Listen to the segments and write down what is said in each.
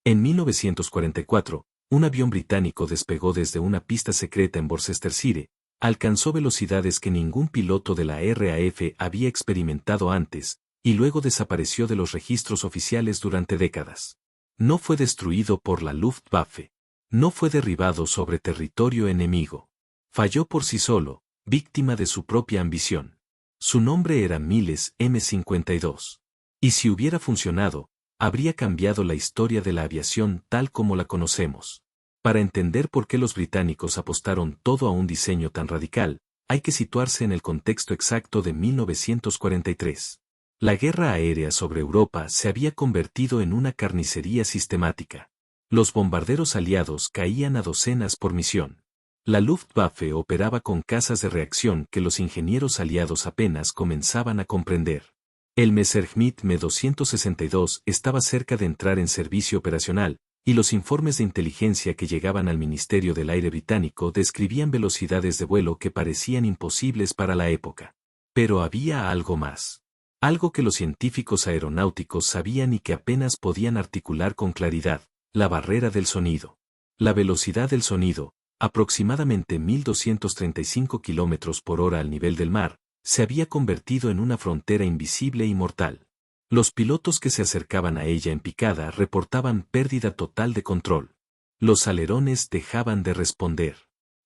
En 1944, un avión británico despegó desde una pista secreta en Worcestershire, alcanzó velocidades que ningún piloto de la RAF había experimentado antes, y luego desapareció de los registros oficiales durante décadas. No fue destruido por la Luftwaffe. No fue derribado sobre territorio enemigo. Falló por sí solo, víctima de su propia ambición. Su nombre era Miles M52. Y si hubiera funcionado, habría cambiado la historia de la aviación tal como la conocemos. Para entender por qué los británicos apostaron todo a un diseño tan radical, hay que situarse en el contexto exacto de 1943. La guerra aérea sobre Europa se había convertido en una carnicería sistemática. Los bombarderos aliados caían a docenas por misión. La Luftwaffe operaba con cazas de reacción que los ingenieros aliados apenas comenzaban a comprender. El Messerschmitt Me-262 estaba cerca de entrar en servicio operacional, y los informes de inteligencia que llegaban al Ministerio del Aire británico describían velocidades de vuelo que parecían imposibles para la época. Pero había algo más. Algo que los científicos aeronáuticos sabían y que apenas podían articular con claridad: la barrera del sonido. La velocidad del sonido, aproximadamente 1.235 km por hora al nivel del mar, se había convertido en una frontera invisible y mortal. Los pilotos que se acercaban a ella en picada reportaban pérdida total de control. Los alerones dejaban de responder.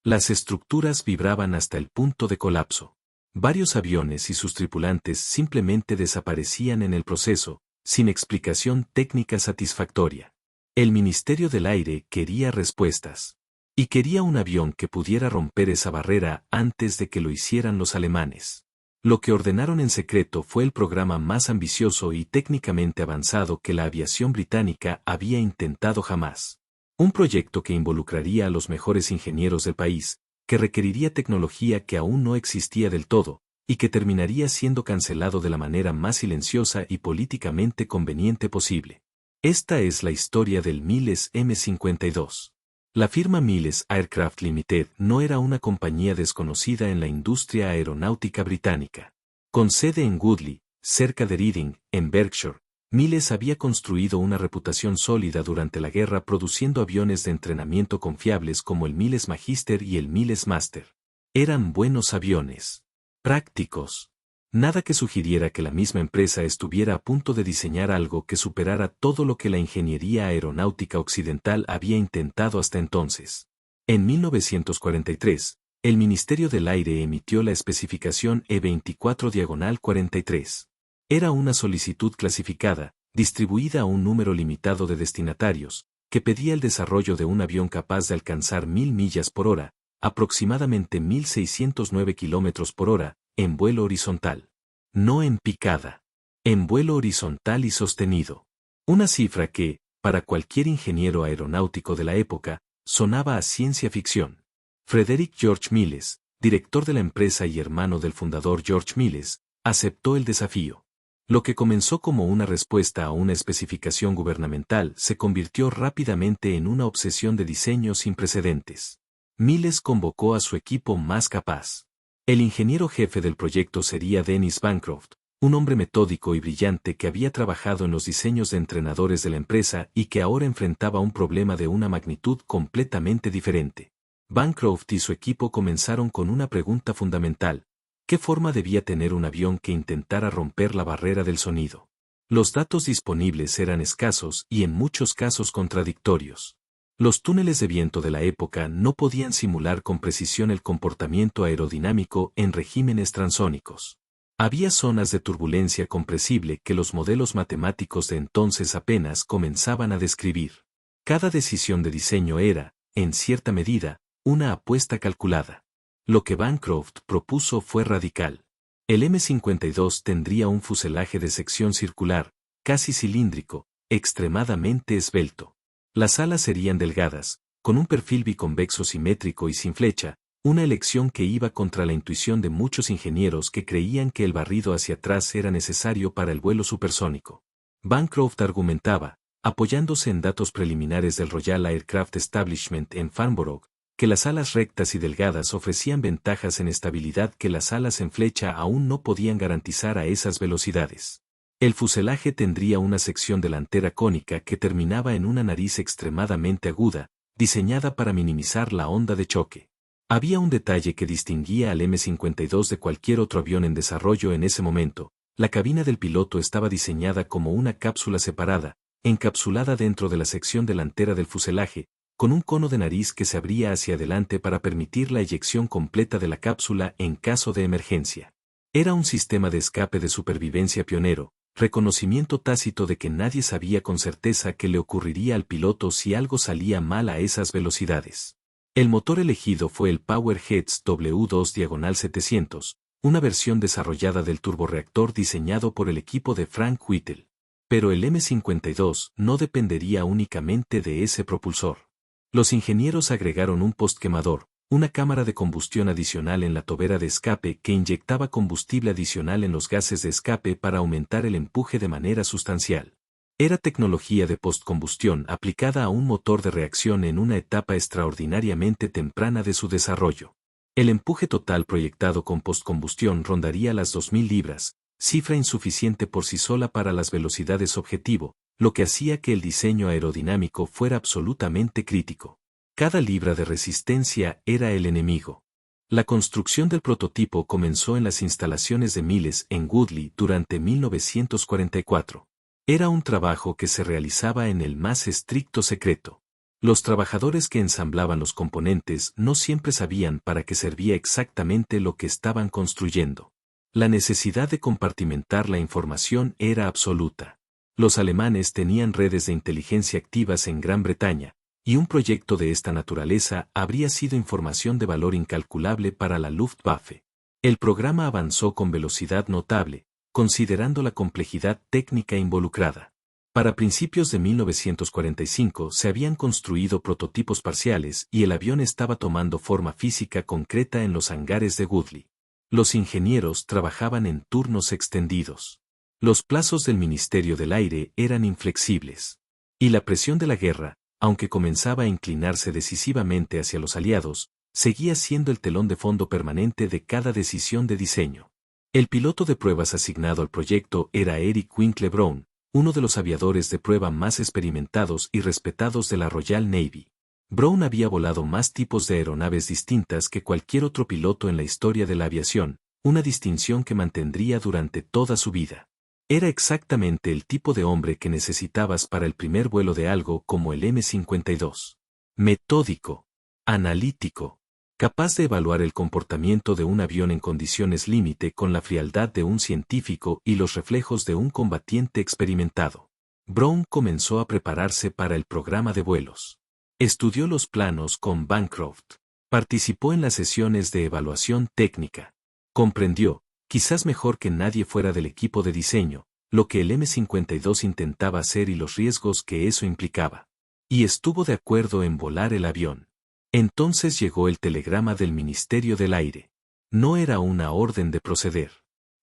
Las estructuras vibraban hasta el punto de colapso. Varios aviones y sus tripulantes simplemente desaparecían en el proceso, sin explicación técnica satisfactoria. El Ministerio del Aire quería respuestas. Y quería un avión que pudiera romper esa barrera antes de que lo hicieran los alemanes. Lo que ordenaron en secreto fue el programa más ambicioso y técnicamente avanzado que la aviación británica había intentado jamás. Un proyecto que involucraría a los mejores ingenieros del país, que requeriría tecnología que aún no existía del todo, y que terminaría siendo cancelado de la manera más silenciosa y políticamente conveniente posible. Esta es la historia del Miles M52. La firma Miles Aircraft Limited no era una compañía desconocida en la industria aeronáutica británica. Con sede en Woodley, cerca de Reading, en Berkshire, Miles había construido una reputación sólida durante la guerra produciendo aviones de entrenamiento confiables como el Miles Magister y el Miles Master. Eran buenos aviones. Prácticos. Nada que sugiriera que la misma empresa estuviera a punto de diseñar algo que superara todo lo que la ingeniería aeronáutica occidental había intentado hasta entonces. En 1943, el Ministerio del Aire emitió la especificación E24-43. Era una solicitud clasificada, distribuida a un número limitado de destinatarios, que pedía el desarrollo de un avión capaz de alcanzar 1.000 millas por hora, aproximadamente 1.609 km por hora, en vuelo horizontal. No en picada. En vuelo horizontal y sostenido. Una cifra que, para cualquier ingeniero aeronáutico de la época, sonaba a ciencia ficción. Frederick George Miles, director de la empresa y hermano del fundador George Miles, aceptó el desafío. Lo que comenzó como una respuesta a una especificación gubernamental se convirtió rápidamente en una obsesión de diseño sin precedentes. Miles convocó a su equipo más capaz. El ingeniero jefe del proyecto sería Dennis Bancroft, un hombre metódico y brillante que había trabajado en los diseños de entrenadores de la empresa y que ahora enfrentaba un problema de una magnitud completamente diferente. Bancroft y su equipo comenzaron con una pregunta fundamental: ¿qué forma debía tener un avión que intentara romper la barrera del sonido? Los datos disponibles eran escasos y en muchos casos contradictorios. Los túneles de viento de la época no podían simular con precisión el comportamiento aerodinámico en regímenes transónicos. Había zonas de turbulencia compresible que los modelos matemáticos de entonces apenas comenzaban a describir. Cada decisión de diseño era, en cierta medida, una apuesta calculada. Lo que Bancroft propuso fue radical. El M52 tendría un fuselaje de sección circular, casi cilíndrico, extremadamente esbelto. Las alas serían delgadas, con un perfil biconvexo simétrico y sin flecha, una elección que iba contra la intuición de muchos ingenieros que creían que el barrido hacia atrás era necesario para el vuelo supersónico. Bancroft argumentaba, apoyándose en datos preliminares del Royal Aircraft Establishment en Farnborough, que las alas rectas y delgadas ofrecían ventajas en estabilidad que las alas en flecha aún no podían garantizar a esas velocidades. El fuselaje tendría una sección delantera cónica que terminaba en una nariz extremadamente aguda, diseñada para minimizar la onda de choque. Había un detalle que distinguía al M-52 de cualquier otro avión en desarrollo en ese momento: la cabina del piloto estaba diseñada como una cápsula separada, encapsulada dentro de la sección delantera del fuselaje, con un cono de nariz que se abría hacia adelante para permitir la eyección completa de la cápsula en caso de emergencia. Era un sistema de escape de supervivencia pionero, reconocimiento tácito de que nadie sabía con certeza qué le ocurriría al piloto si algo salía mal a esas velocidades. El motor elegido fue el Powerheads W2-700, una versión desarrollada del turborreactor diseñado por el equipo de Frank Whittle. Pero el M-52 no dependería únicamente de ese propulsor. Los ingenieros agregaron un postquemador, una cámara de combustión adicional en la tobera de escape que inyectaba combustible adicional en los gases de escape para aumentar el empuje de manera sustancial. Era tecnología de postcombustión aplicada a un motor de reacción en una etapa extraordinariamente temprana de su desarrollo. El empuje total proyectado con postcombustión rondaría las 2.000 libras, cifra insuficiente por sí sola para las velocidades objetivo, lo que hacía que el diseño aerodinámico fuera absolutamente crítico. Cada libra de resistencia era el enemigo. La construcción del prototipo comenzó en las instalaciones de Miles en Woodley durante 1944. Era un trabajo que se realizaba en el más estricto secreto. Los trabajadores que ensamblaban los componentes no siempre sabían para qué servía exactamente lo que estaban construyendo. La necesidad de compartimentar la información era absoluta. Los alemanes tenían redes de inteligencia activas en Gran Bretaña, y un proyecto de esta naturaleza habría sido información de valor incalculable para la Luftwaffe. El programa avanzó con velocidad notable, considerando la complejidad técnica involucrada. Para principios de 1945 se habían construido prototipos parciales y el avión estaba tomando forma física concreta en los hangares de Woodley. Los ingenieros trabajaban en turnos extendidos. Los plazos del Ministerio del Aire eran inflexibles. Y la presión de la guerra, aunque comenzaba a inclinarse decisivamente hacia los aliados, seguía siendo el telón de fondo permanente de cada decisión de diseño. El piloto de pruebas asignado al proyecto era Eric Winkle Brown, uno de los aviadores de prueba más experimentados y respetados de la Royal Navy. Brown había volado más tipos de aeronaves distintas que cualquier otro piloto en la historia de la aviación, una distinción que mantendría durante toda su vida. Era exactamente el tipo de hombre que necesitabas para el primer vuelo de algo como el M-52. Metódico, analítico, capaz de evaluar el comportamiento de un avión en condiciones límite con la frialdad de un científico y los reflejos de un combatiente experimentado. Brown comenzó a prepararse para el programa de vuelos. Estudió los planos con Bancroft. Participó en las sesiones de evaluación técnica. Comprendió, quizás mejor que nadie fuera del equipo de diseño, lo que el M-52 intentaba hacer y los riesgos que eso implicaba. Y estuvo de acuerdo en volar el avión. Entonces llegó el telegrama del Ministerio del Aire. No era una orden de proceder.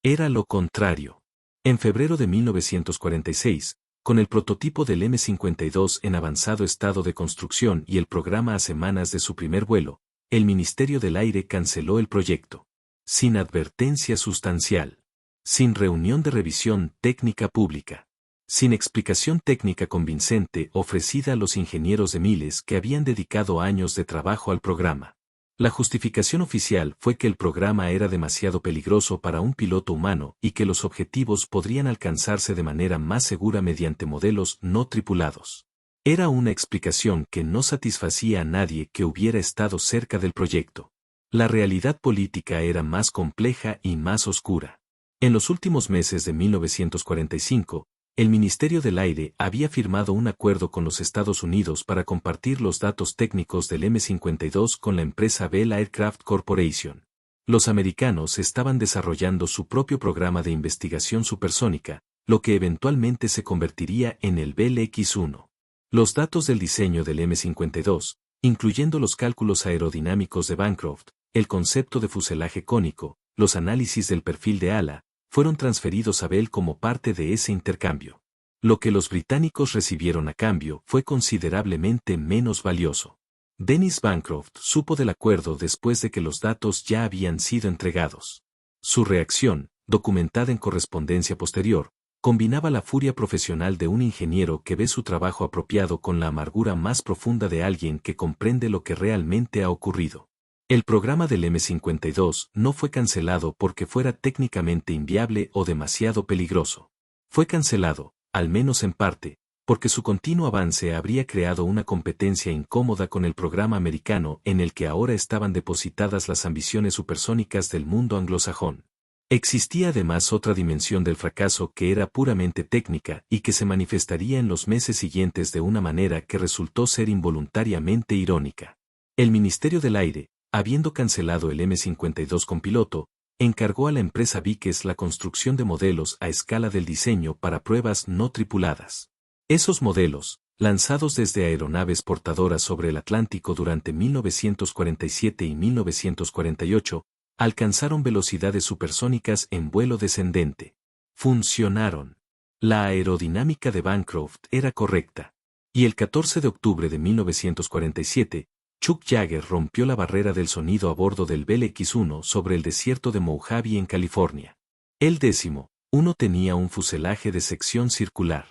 Era lo contrario. En febrero de 1946, con el prototipo del M-52 en avanzado estado de construcción y el programa a semanas de su primer vuelo, el Ministerio del Aire canceló el proyecto. Sin advertencia sustancial. Sin reunión de revisión técnica pública. Sin explicación técnica convincente ofrecida a los ingenieros de Miles que habían dedicado años de trabajo al programa. La justificación oficial fue que el programa era demasiado peligroso para un piloto humano y que los objetivos podrían alcanzarse de manera más segura mediante modelos no tripulados. Era una explicación que no satisfacía a nadie que hubiera estado cerca del proyecto. La realidad política era más compleja y más oscura. En los últimos meses de 1945, el Ministerio del Aire había firmado un acuerdo con los Estados Unidos para compartir los datos técnicos del M-52 con la empresa Bell Aircraft Corporation. Los americanos estaban desarrollando su propio programa de investigación supersónica, lo que eventualmente se convertiría en el Bell X-1. Los datos del diseño del M-52, incluyendo los cálculos aerodinámicos de Bancroft, el concepto de fuselaje cónico, los análisis del perfil de ala, fueron transferidos a Bell como parte de ese intercambio. Lo que los británicos recibieron a cambio fue considerablemente menos valioso. Dennis Bancroft supo del acuerdo después de que los datos ya habían sido entregados. Su reacción, documentada en correspondencia posterior, Combinaba la furia profesional de un ingeniero que ve su trabajo apropiado con la amargura más profunda de alguien que comprende lo que realmente ha ocurrido. El programa del M-52 no fue cancelado porque fuera técnicamente inviable o demasiado peligroso. Fue cancelado, al menos en parte, porque su continuo avance habría creado una competencia incómoda con el programa americano en el que ahora estaban depositadas las ambiciones supersónicas del mundo anglosajón. Existía además otra dimensión del fracaso que era puramente técnica y que se manifestaría en los meses siguientes de una manera que resultó ser involuntariamente irónica. El Ministerio del Aire, habiendo cancelado el M-52 con piloto, encargó a la empresa Vickers la construcción de modelos a escala del diseño para pruebas no tripuladas. Esos modelos, lanzados desde aeronaves portadoras sobre el Atlántico durante 1947 y 1948, alcanzaron velocidades supersónicas en vuelo descendente. Funcionaron. La aerodinámica de Bancroft era correcta. Y el 14 de octubre de 1947, Chuck Yeager rompió la barrera del sonido a bordo del Bell X-1 sobre el desierto de Mojave en California. El 10-1 tenía un fuselaje de sección circular.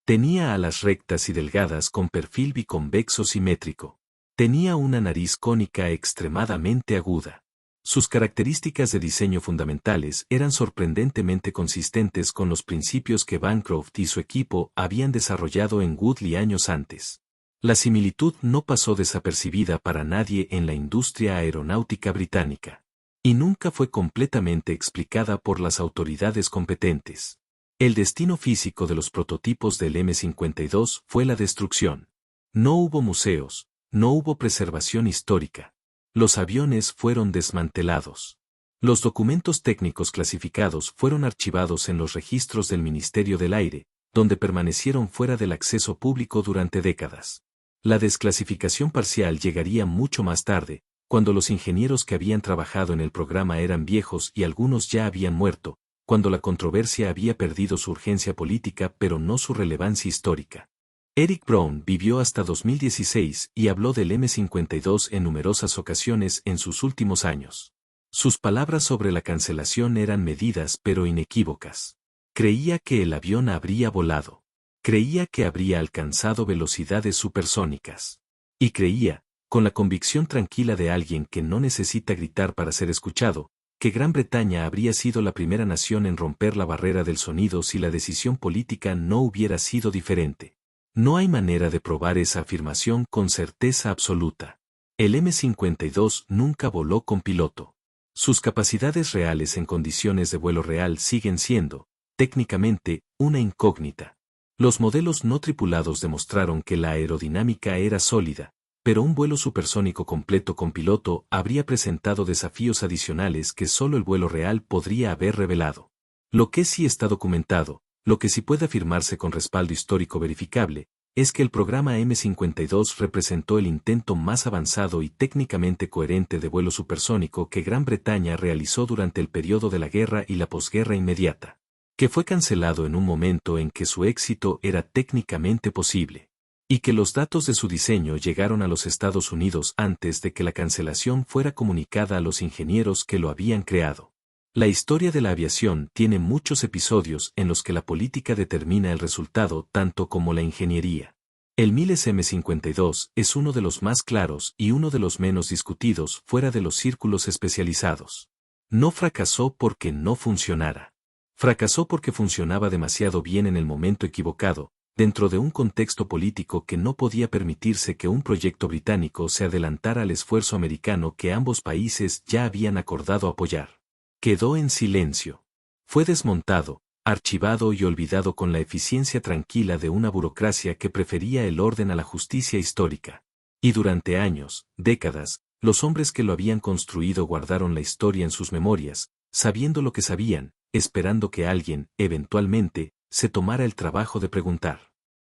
Tenía alas rectas y delgadas con perfil biconvexo simétrico. Tenía una nariz cónica extremadamente aguda. Sus características de diseño fundamentales eran sorprendentemente consistentes con los principios que Bancroft y su equipo habían desarrollado en Woodley años antes. La similitud no pasó desapercibida para nadie en la industria aeronáutica británica. Y nunca fue completamente explicada por las autoridades competentes. El destino físico de los prototipos del M-52 fue la destrucción. No hubo museos, no hubo preservación histórica. Los aviones fueron desmantelados. Los documentos técnicos clasificados fueron archivados en los registros del Ministerio del Aire, donde permanecieron fuera del acceso público durante décadas. La desclasificación parcial llegaría mucho más tarde, cuando los ingenieros que habían trabajado en el programa eran viejos y algunos ya habían muerto, cuando la controversia había perdido su urgencia política pero no su relevancia histórica. Eric Brown vivió hasta 2016 y habló del M-52 en numerosas ocasiones en sus últimos años. Sus palabras sobre la cancelación eran medidas pero inequívocas. Creía que el avión habría volado. Creía que habría alcanzado velocidades supersónicas. Y creía, con la convicción tranquila de alguien que no necesita gritar para ser escuchado, que Gran Bretaña habría sido la primera nación en romper la barrera del sonido si la decisión política no hubiera sido diferente. No hay manera de probar esa afirmación con certeza absoluta. El M-52 nunca voló con piloto. Sus capacidades reales en condiciones de vuelo real siguen siendo, técnicamente, una incógnita. Los modelos no tripulados demostraron que la aerodinámica era sólida, pero un vuelo supersónico completo con piloto habría presentado desafíos adicionales que solo el vuelo real podría haber revelado. Lo que sí está documentado, lo que sí puede afirmarse con respaldo histórico verificable, es que el programa M-52 representó el intento más avanzado y técnicamente coherente de vuelo supersónico que Gran Bretaña realizó durante el periodo de la guerra y la posguerra inmediata, que fue cancelado en un momento en que su éxito era técnicamente posible, y que los datos de su diseño llegaron a los Estados Unidos antes de que la cancelación fuera comunicada a los ingenieros que lo habían creado. La historia de la aviación tiene muchos episodios en los que la política determina el resultado tanto como la ingeniería. El Miles M-52 es uno de los más claros y uno de los menos discutidos fuera de los círculos especializados. No fracasó porque no funcionara. Fracasó porque funcionaba demasiado bien en el momento equivocado, dentro de un contexto político que no podía permitirse que un proyecto británico se adelantara al esfuerzo americano que ambos países ya habían acordado apoyar. Quedó en silencio. Fue desmontado, archivado y olvidado con la eficiencia tranquila de una burocracia que prefería el orden a la justicia histórica. Y durante años, décadas, los hombres que lo habían construido guardaron la historia en sus memorias, sabiendo lo que sabían, esperando que alguien, eventualmente, se tomara el trabajo de preguntar.